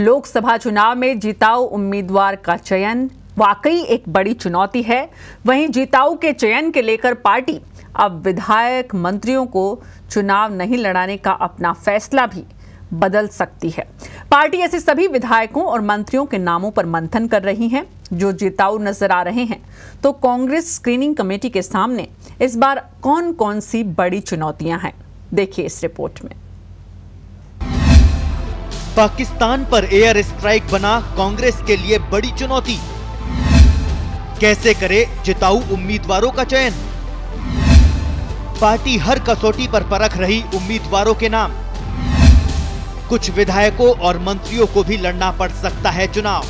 लोकसभा चुनाव में जिताऊ उम्मीदवार का चयन वाकई एक बड़ी चुनौती है। वहीं जिताऊ के चयन के लेकर पार्टी अब विधायक मंत्रियों को चुनाव नहीं लड़ाने का अपना फैसला भी बदल सकती है। पार्टी ऐसे सभी विधायकों और मंत्रियों के नामों पर मंथन कर रही है जो जिताऊ नजर आ रहे हैं। तो कांग्रेस स्क्रीनिंग कमेटी के सामने इस बार कौन कौन सी बड़ी चुनौतियां हैं, देखिए इस रिपोर्ट में। पाकिस्तान पर एयर स्ट्राइक बना कांग्रेस के लिए बड़ी चुनौती। कैसे करे जिताऊ उम्मीदवारों का चयन? पार्टी हर कसौटी पर परख रही उम्मीदवारों के नाम। कुछ विधायकों और मंत्रियों को भी लड़ना पड़ सकता है चुनाव,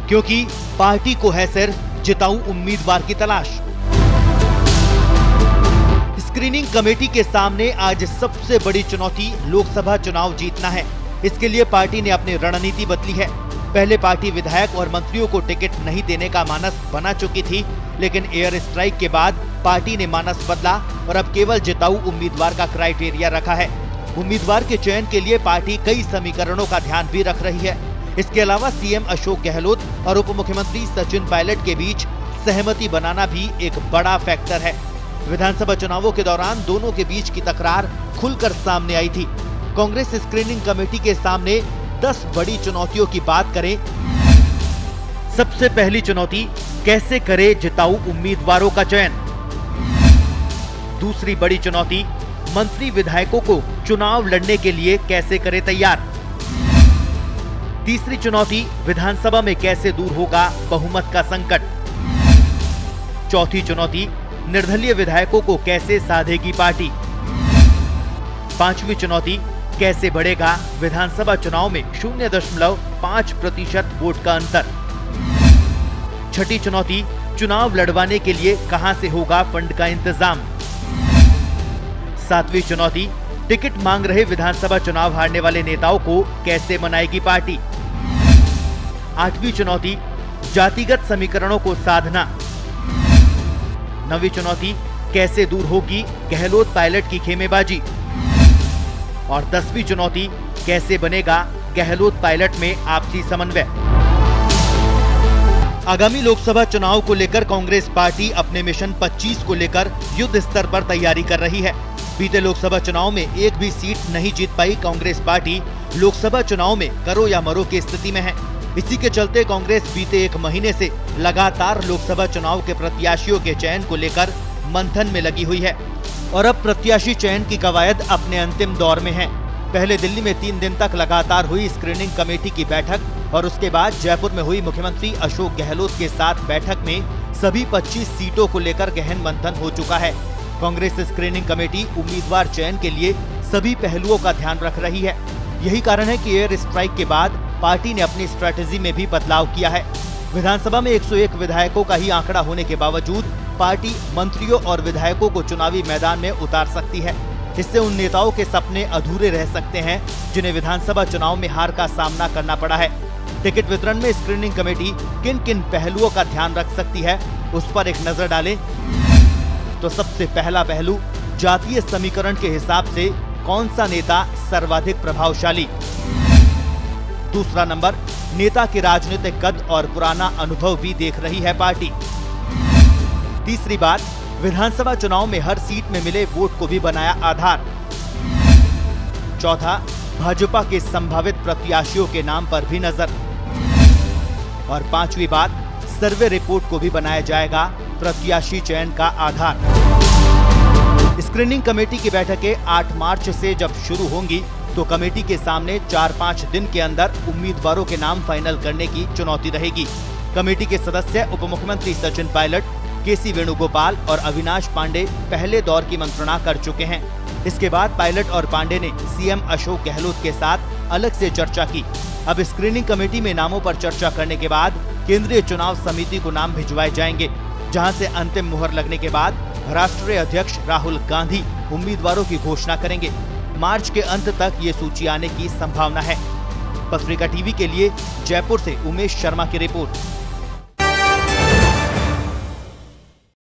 क्योंकि पार्टी को है सिर्फ जिताऊ उम्मीदवार की तलाश। स्क्रीनिंग कमेटी के सामने आज सबसे बड़ी चुनौती लोकसभा चुनाव जीतना है। इसके लिए पार्टी ने अपनी रणनीति बदली है। पहले पार्टी विधायक और मंत्रियों को टिकट नहीं देने का मानस बना चुकी थी, लेकिन एयर स्ट्राइक के बाद पार्टी ने मानस बदला और अब केवल जिताऊ उम्मीदवार का क्राइटेरिया रखा है। उम्मीदवार के चयन के लिए पार्टी कई समीकरणों का ध्यान भी रख रही है। इसके अलावा सीएम अशोक गहलोत और उप मुख्यमंत्री सचिन पायलट के बीच सहमति बनाना भी एक बड़ा फैक्टर है। विधानसभा चुनावों के दौरान दोनों के बीच की तकरार खुलकर सामने आई थी। कांग्रेस स्क्रीनिंग कमेटी के सामने 10 बड़ी चुनौतियों की बात करें। सबसे पहली चुनौती, कैसे करे जिताऊ उम्मीदवारों का चयन। दूसरी बड़ी चुनौती, मंत्री विधायकों को चुनाव लड़ने के लिए कैसे करे तैयार। तीसरी चुनौती, विधानसभा में कैसे दूर होगा बहुमत का संकट। चौथी चुनौती, निर्दलीय विधायकों को कैसे साधेगी पार्टी। पांचवी चुनौती, कैसे बढ़ेगा विधानसभा चुनाव में 0.5% वोट का अंतर। छठी चुनौती, चुनाव लड़वाने के लिए कहां से होगा फंड का इंतजाम। सातवीं चुनौती, टिकट मांग रहे विधानसभा चुनाव हारने वाले नेताओं को कैसे मनाएगी पार्टी। आठवीं चुनौती, जातिगत समीकरणों को साधना। नवीं चुनौती, कैसे दूर होगी गहलोत पायलट की खेमेबाजी। और 10वीं चुनौती, कैसे बनेगा गहलोत पायलट में आपसी समन्वय। आगामी लोकसभा चुनाव को लेकर कांग्रेस पार्टी अपने मिशन 25 को लेकर युद्ध स्तर पर तैयारी कर रही है। बीते लोकसभा चुनाव में एक भी सीट नहीं जीत पाई कांग्रेस पार्टी लोकसभा चुनाव में करो या मरो की स्थिति में है। इसी के चलते कांग्रेस बीते एक महीने से लगातार लोकसभा चुनाव के प्रत्याशियों के चयन को लेकर मंथन में लगी हुई है और अब प्रत्याशी चयन की कवायद अपने अंतिम दौर में है। पहले दिल्ली में 3 दिन तक लगातार हुई स्क्रीनिंग कमेटी की बैठक और उसके बाद जयपुर में हुई मुख्यमंत्री अशोक गहलोत के साथ बैठक में सभी 25 सीटों को लेकर गहन मंथन हो चुका है। कांग्रेस स्क्रीनिंग कमेटी उम्मीदवार चयन के लिए सभी पहलुओं का ध्यान रख रही है। यही कारण है कि एयर स्ट्राइक के बाद पार्टी ने अपनी स्ट्रेटेजी में भी बदलाव किया है। विधानसभा में 101 विधायकों का ही आंकड़ा होने के बावजूद पार्टी मंत्रियों और विधायकों को चुनावी मैदान में उतार सकती है। इससे उन नेताओं के सपने अधूरे रह सकते हैं जिन्हें विधानसभा चुनाव में हार का सामना करना पड़ा है। टिकट वितरण में स्क्रीनिंग कमेटी किन किन पहलुओं का ध्यान रख सकती है, उस पर एक नजर डालें तो सबसे पहला पहलू, जातीय समीकरण के हिसाब से कौन सा नेता सर्वाधिक प्रभावशाली। दूसरा नंबर, नेता के राजनीतिक कद और पुराना अनुभव भी देख रही है पार्टी। तीसरी बात, विधानसभा चुनाव में हर सीट में मिले वोट को भी बनाया आधार। चौथा, भाजपा के संभावित प्रत्याशियों के नाम पर भी नजर। और पांचवी बात, सर्वे रिपोर्ट को भी बनाया जाएगा प्रत्याशी चयन का आधार। स्क्रीनिंग कमेटी की बैठकें 8 मार्च से जब शुरू होंगी तो कमेटी के सामने 4-5 दिन के अंदर उम्मीदवारों के नाम फाइनल करने की चुनौती रहेगी। कमेटी के सदस्य उप मुख्यमंत्री सचिन पायलट, केसी वेणुगोपाल और अविनाश पांडे पहले दौर की मंत्रणा कर चुके हैं। इसके बाद पायलट और पांडे ने सीएम अशोक गहलोत के साथ अलग से चर्चा की। अब स्क्रीनिंग कमेटी में नामों पर चर्चा करने के बाद केंद्रीय चुनाव समिति को नाम भिजवाए जाएंगे, जहां से अंतिम मुहर लगने के बाद राष्ट्रीय अध्यक्ष राहुल गांधी उम्मीदवारों की घोषणा करेंगे। मार्च के अंत तक ये सूची आने की संभावना है। पत्रिका टीवी के लिए जयपुर से उमेश शर्मा की रिपोर्ट।